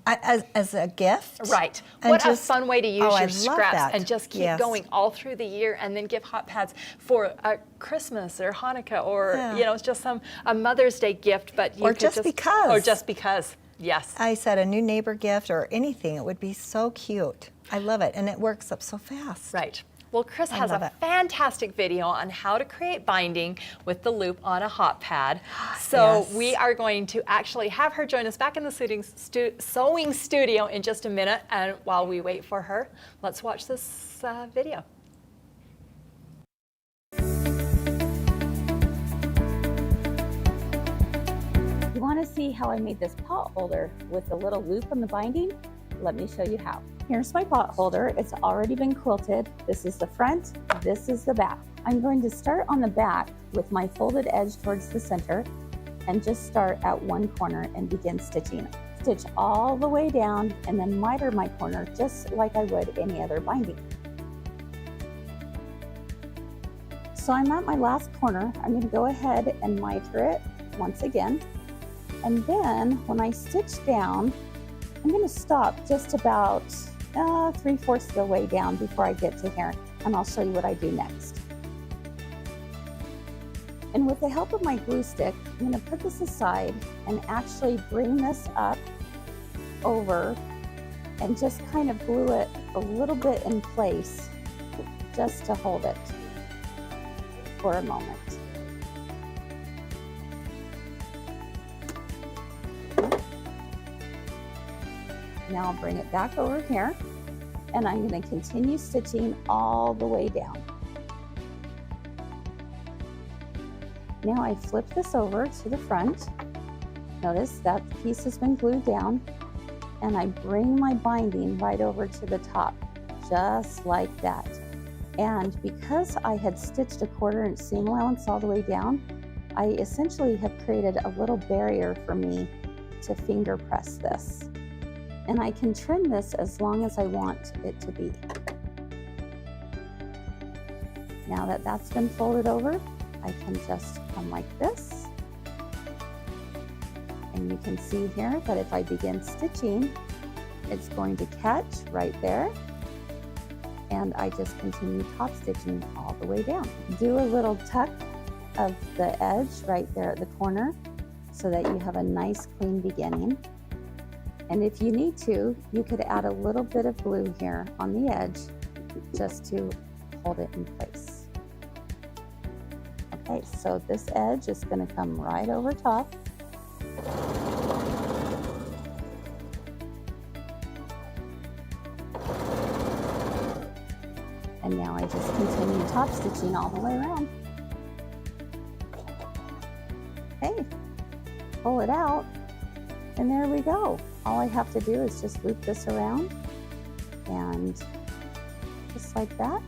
F: as a gift.
C: Right.
F: And
C: What
F: just-
C: a fun way to use
F: oh, I
C: your
F: love
C: scraps
F: that.
C: and just keep
F: Yes.
C: going all through the year, and then give hot pads for Christmas or Hanukkah, or it's just a Mother's Day gift, but you
F: Or
C: could
F: just because.
C: Or just because. Yes.
F: I said a new neighbor gift or anything. It would be so cute. I love it, and it works up so fast.
C: Right. Well, Kris has
F: love
C: a
F: it.
C: fantastic video on how to create binding with the loop on a hot pad. So
F: Yes.
C: we are going to actually have her join us back in the sewing studio in just a minute. And while we wait for her, let's watch this video.
A: You want to see how I made this pot holder with the little loop on the binding? Let me show you how. Here's my pot holder. It's already been quilted. This is the front, this is the back. I'm going to start on the back with my folded edge towards the center and just start at one corner and begin stitching. Stitch all the way down and then miter my corner just like I would any other binding. So I'm at my last corner. I'm going to go ahead and miter it once again. And then when I stitch down, I'm going to stop just about 3/4 of the way down before I get to here, and I'll show you what I do next. And with the help of my glue stick, I'm going to put this aside and actually bring this up over and just kind of glue it a little bit in place just to hold it for a moment. Now I'll bring it back over here, and I'm going to continue stitching all the way down. Now I flip this over to the front. Notice that piece has been glued down, and I bring my binding right over to the top, just like that. And because I had stitched a 1/4 inch seam allowance all the way down, I essentially have created a little barrier for me to finger press this. And I can trim this as long as I want it to be. Now that that's been folded over, I can just come like this. And you can see here that if I begin stitching, it's going to catch right there. And I just continue top stitching all the way down. Do a little tuck of the edge right there at the corner so that you have a nice clean beginning. And if you need to, you could add a little bit of glue here on the edge just to hold it in place. Okay, so this edge is going to come right over top. And now I just continue top stitching all the way around. Okay, pull it out, and there we go. All I have to do is just loop this around, and just like that,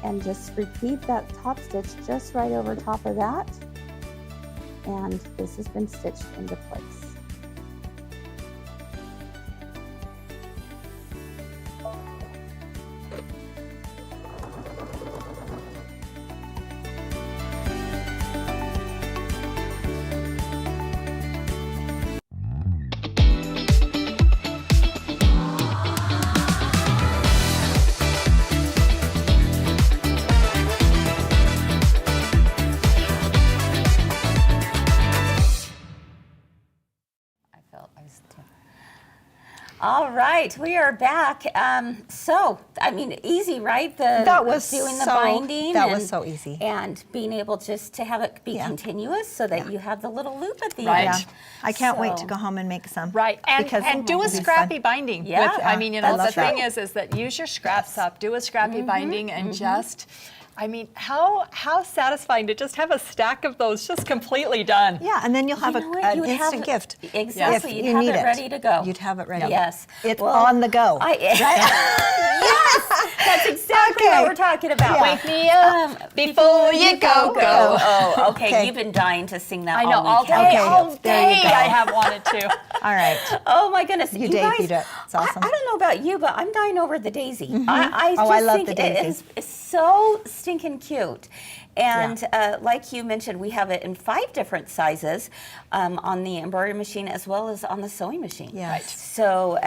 A: and just repeat that top stitch just right over top of that, and this has been stitched into place. All right, we are back. So, I mean, easy, right?
F: That was
A: doing the
F: so-
A: binding.
F: that was so easy.
A: And being able just to have it be
F: Yeah.
A: continuous so that you have the little loop at the
C: Right.
A: end.
F: Yeah. I can't wait to
A: So-
F: go home and make some.
C: Right,
F: because
C: and do a
F: it'll be
C: scrappy
F: fun.
C: binding.
A: Yeah.
C: I mean,
F: I
C: the
F: love
C: thing
F: that.
C: is that use your scraps up, do a scrappy binding, and just I mean, how satisfying to just have a stack of those just completely done.
F: Yeah, and then you'll have
A: You know what?
F: an
A: You would
F: instant
A: have-
F: gift.
A: Exactly.
F: If
A: You'd
F: you
A: have
F: need
A: it ready to go.
F: You'd have it ready.
A: Yes.
F: It's
A: Well,
F: on the go.
A: Yes, that's exactly
F: Okay.
A: what we're talking about.
F: Yeah.
C: Wake me up before you go.
A: Oh, okay.
F: Okay.
A: You've been dying to sing that
C: I know, all
A: weekend.
C: day,
F: Okay,
C: all
F: there you
C: day
F: go.
C: I have wanted to.
F: All right.
A: Oh my goodness!
F: You
A: guys,
F: debuted it. It's awesome.
A: I don't know about you, but I'm dying over the daisy. I
F: Oh,
A: just
F: I love
A: think
F: the daisy.
A: it is so stinking cute. And like you mentioned, we have it in 5 different sizes on the embroidery machine as well as on the sewing machine.
F: Yes. Right.
A: So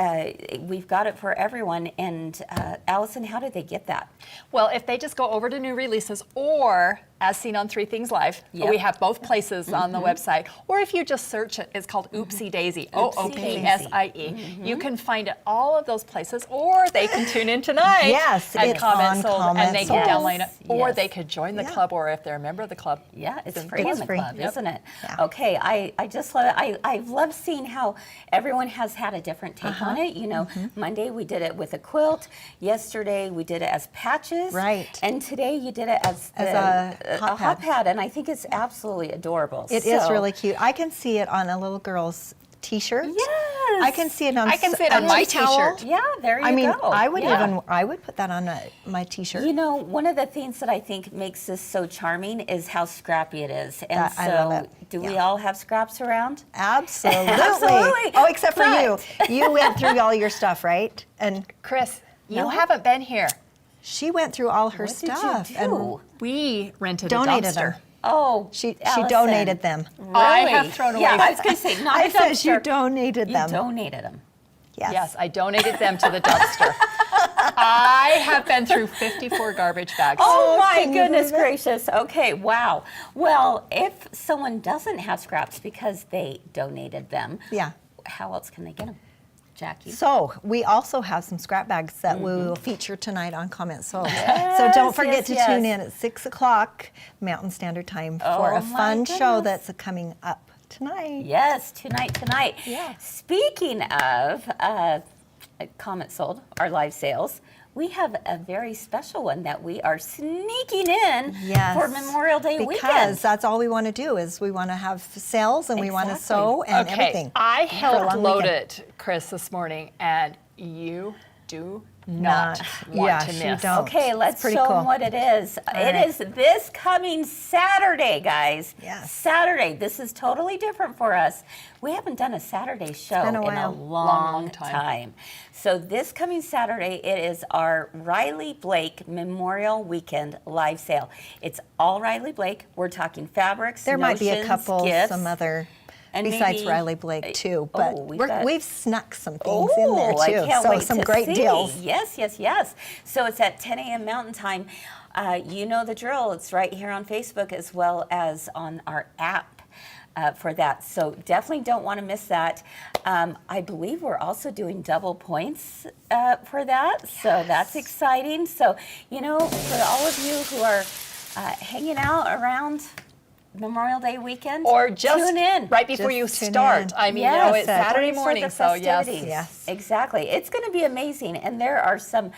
A: we've got it for everyone. And Allison, how did they get that?
C: Well, if they just go over to new releases or as seen on 3 Things Live,
A: Yep.
C: we have both places on the website. Or if you just search it, it's called Oopsie Daisy, OOPSIE. You can find it all of those places, or they can tune in tonight
F: Yes,
C: and
F: it's
C: comment
F: on
C: sold,
F: Comment
C: and they can
A: Sold.
C: download it, or
A: Yes.
C: they could join the
F: Yeah.
C: club, or if they're a member of the club.
A: Yeah, it's
C: then
A: free
F: It's
A: in the
F: free.
A: club,
F: Yep.
A: isn't it?
F: Yeah.
A: Okay, I just love it. I love seeing how everyone has had a different take on it. You know, Monday we did it with a quilt. Yesterday we did it as patches.
F: Right.
A: And today you did it as
F: a hot
A: hot
F: pad.
A: pad, and I think it's absolutely adorable.
F: It is
A: So-
F: really cute. I can see it on a little girl's T-shirt.
A: Yes.
F: I can see it on.
C: I can see it
F: a
C: on my
F: tea towel.
C: T-shirt.
A: Yeah, there you
F: I mean,
A: go.
F: I would
A: Yeah.
F: I would put that on my T-shirt.
A: You know, one of the things that I think makes this so charming is how scrappy it is. And
F: That-
A: so,
F: I love it.
A: do we
F: Yeah.
A: all have scraps around?
F: Absolutely.
A: Absolutely.
F: Oh, except for you.
A: But-
F: You went through all your stuff, right? And
C: Kris, you
A: No.
C: haven't been here.
F: she went through all her
A: What did you
F: stuff
A: do?
F: and
C: We rented
F: donated
C: a dumpster.
F: them.
A: Oh,
F: She
A: Allison.
F: donated them.
C: I
A: Really?
C: have thrown away.
A: Yeah, I was going to say, not
F: I
A: a
F: said you
A: dumpster.
F: donated
A: You
F: them.
A: donated them.
C: Yes, I donated them to the dumpster. I have been through 54 garbage bags.
A: Oh my
F: can you
A: goodness
F: believe
A: gracious. Okay, wow. Well, if someone doesn't have scraps because they donated them,
F: Yeah.
A: how else can they get them? Jackie?
F: So we also have some scrap bags that we will feature tonight on Comment Sold. So
A: Yes,
F: don't forget
A: yes,
F: to tune
A: yes.
F: in at 6 o'clock Mountain Standard Time for
A: Oh,
F: a
A: my
F: fun show
A: goodness.
F: that's coming up tonight.
A: Yes, tonight.
F: Yeah.
A: Speaking of Comment Sold, our live sales, we have a very special one that we are sneaking in
F: Yes.
A: for Memorial Day
F: because
A: weekend.
F: that's all we want to do is we want to have sales and we want to
A: Exactly.
F: sew and
C: Okay,
F: everything.
C: I
F: For a
C: helped
F: long
C: load
F: weekend.
C: it, Kris, this morning, and you do not
F: Not-
C: want
F: yeah,
C: to
F: she
C: miss.
F: don't.
A: Okay, let's
F: pretty
A: show
F: cool.
A: them what it is. It
F: right.
A: is this coming Saturday, guys.
F: Yes.
A: Saturday. This is totally different for us. We haven't done a Saturday show
F: been a
A: in a
F: while.
A: long
C: time.
A: time. So this coming Saturday, it is our Riley Blake Memorial Weekend live sale. It's all Riley Blake. We're talking fabrics,
F: There might be a
A: notions,
F: couple,
A: gifts,
F: some other,
A: and
F: besides
A: maybe-
F: Riley Blake too, but
A: Oh, got-
F: we've snuck some things in there
A: I
F: too.
A: can't
F: So
A: wait
F: some
A: to
F: great
A: see.
F: deals.
A: Yes. So it's at 10 a.m. Mountain Time. You know the drill. It's right here on Facebook as well as on our app. For that. So definitely don't want to miss that. I believe we're also doing double points for that. So that's exciting. So, you know, for all of you who are hanging out around Memorial Day weekend,
C: Or just
A: tune in.
C: right before
F: Just
C: you
F: tune
C: start.
F: in.
C: I mean, you know, it's
A: Yes,
C: Saturday
A: for the
C: morning, so yes.
A: festivities.
F: Yes.
A: Exactly. It's going to be amazing. And there are some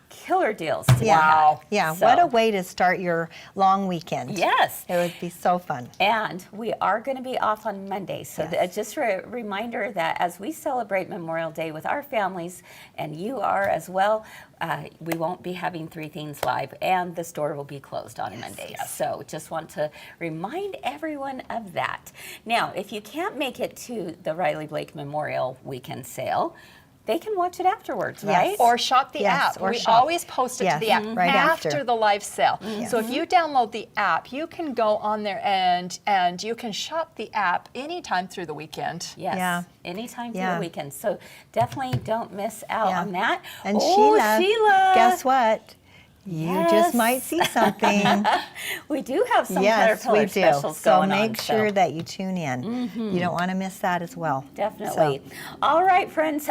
A: killer deals to be
C: Wow.
A: had.
F: Yeah,
A: So-
F: what a way to start your long weekend.
A: Yes.
F: It would be so fun.
A: And we are going to be off on Monday. So
F: Yes.
A: just a reminder that as we celebrate Memorial Day with our families, and you are as well, we won't be having Three Things Live, and the store will be closed on Monday. So just want to remind everyone of that. Now, if you can't make it to the Riley Blake Memorial Weekend Sale, they can watch it afterwards,
F: Yes.
A: right?
C: Or shop the
F: Yes,
C: app.
F: or
C: We
F: shop.
C: always post it
F: Yes,
C: to the app
F: right
C: after
F: after.
C: the live sale. So if you download the app, you can go on there and you can shop the app anytime through the weekend.
A: Yes,
F: Yeah.
A: anytime through
F: Yeah.
A: the weekend. So definitely don't miss out
F: Yeah.
A: on that.
F: And
A: oh,
F: Sheila, guess what? You
A: Yes.
F: just might see something.
A: We do have some
F: Yes,
A: color
F: we do.
A: specials
F: So
A: going
F: make
A: on.
F: sure that you tune in. You don't want to miss that as well.
A: Definitely. All right, friends.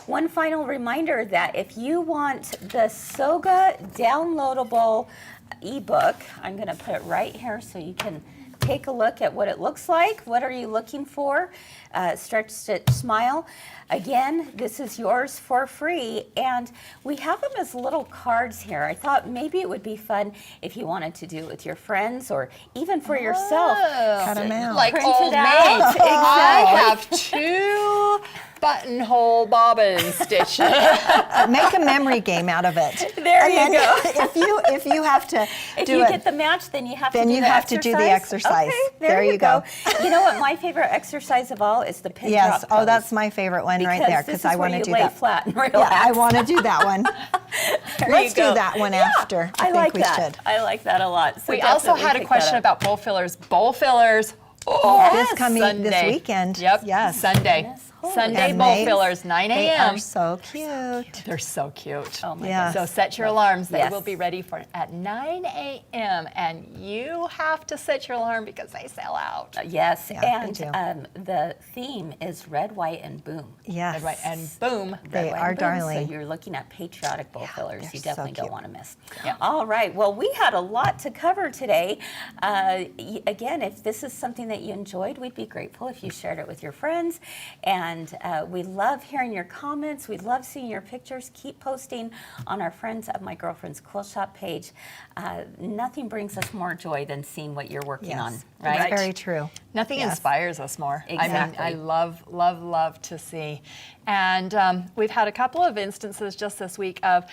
A: One final reminder that if you want the Soga downloadable ebook, I'm going to put it right here so you can take a look at what it looks like. What are you looking for? Stretch, stitch, smile. Again, this is yours for free, and we have them as little cards here. I thought maybe it would be fun if you wanted to do it with your friends or even for yourself.
F: Cut them out.
C: Like
A: Print
C: old
A: it out.
C: maids. I have 2 buttonhole bobbin stitches.
F: Make a memory game out of it.
A: There
F: And
A: you
F: then
A: go.
F: If you have to
A: If
F: do
A: you
F: it,
A: get the match, then you have
F: then
A: to do
F: you
A: the
F: have to do the exercise.
A: Okay,
F: There you go.
A: You know what my favorite exercise of all is the pin
F: yes.
A: drop
F: Oh,
A: pose.
F: that's my favorite one right there
A: this
F: because
A: is
F: I
A: where
F: want to
A: you
F: do
A: lay
F: that.
A: flat and relax.
F: Yeah, I want to do that one.
A: There
F: Let's
A: you go.
F: do that one
A: Yeah,
F: after. I
A: I
F: think
A: like
F: we
A: that.
F: should.
A: I like that a lot. So
C: We also
A: definitely
C: had a
A: pick
C: question
A: that up.
C: about bowl fillers. Bowl fillers. Oh,
F: This coming this
C: Sunday.
F: weekend.
C: Yep.
F: Yes.
C: Sunday.
A: Goodness, holy
C: Sunday
F: And
C: bowl
F: they-
C: fillers, 9
F: They
C: a.m.
F: are so cute.
C: They're so cute.
A: Oh my
F: Yeah.
A: goodness.
C: So set your alarms. They
A: Yes.
C: will be ready for at 9 a.m. And you have to set your alarm because they sell out.
A: Yes,
F: Yeah, they do.
A: and the theme is red, white, and boom.
F: Yes.
C: And, right, and boom.
F: They
A: Red, white,
F: are
A: and boom.
F: darling.
A: So you're looking at patriotic bowl fillers.
F: they're
A: You
F: so
A: definitely don't
F: cute.
A: want to miss.
C: Yeah.
A: All right. Well, we had a lot to cover today. Again, if this is something that you enjoyed, we'd be grateful if you shared it with your friends. And we love hearing your comments. We love seeing your pictures. Keep posting on our Friends of My Girlfriend's Quilt Shop page. Nothing brings us more joy than seeing what you're working
F: Yes.
A: on,
F: That's
A: right?
F: very true.
C: Nothing
F: Yes.
C: inspires us more. I mean,
A: Exactly.
C: I love to see. And we've had a couple of instances just this week of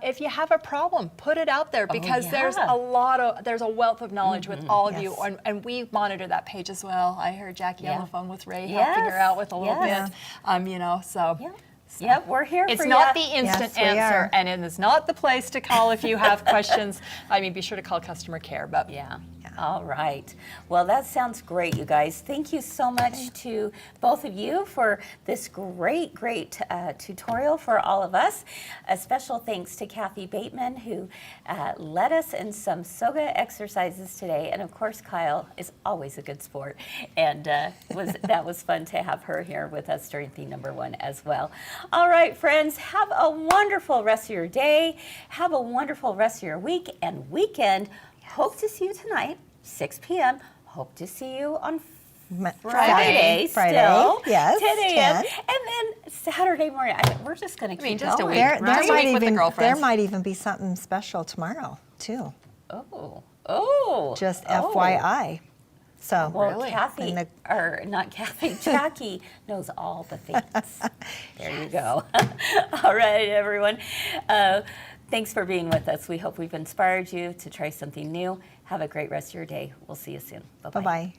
C: if you have a problem, put it out there because there's
A: yeah.
C: there's a wealth of knowledge with all of you,
F: Yes.
C: and we monitor that page as well. I heard Jacki
A: Yeah.
C: on the phone with Ray helping her
A: Yes.
C: out with a little
A: Yes.
C: bit, so.
A: Yep. Yep, we're here
C: It's
A: for
C: not
A: ya.
C: the instant
F: Yes, we
C: answer,
F: are.
C: and it is not the place to call if you have questions. I mean, be sure to call customer care. But
A: Yeah. All right. Well, that sounds great, you guys. Thank you so much to both of you for this great tutorial for all of us. A special thanks to Kathy Bateman, who led us in some soga exercises today. And of course, Kyle is always a good sport. And that was fun to have her here with us during theme number 1 as well. All right, friends, have a wonderful rest of your day. Have a wonderful rest of your week and weekend. Hope to see you tonight, 6 p.m. Hope to see you on Friday still,
F: yes,
A: 10 a.m.
F: 10.
A: And then Saturday morning. We're just going to keep
C: just a
A: going.
C: week.
F: There
C: Right.
F: might
C: Week with the
F: even
C: girlfriends.
F: there might even be something special tomorrow too.
A: Oh.
F: Just
A: Oh.
F: FYI. So
A: Well,
C: Really?
A: Kathy,
F: And
A: or not Kathy, Jacki knows all the things. There you go. All right, everyone. Thanks for being with us. We hope we've inspired you to try something new. Have a great rest of your day. We'll see you soon. Bye-bye.
F: bye-bye.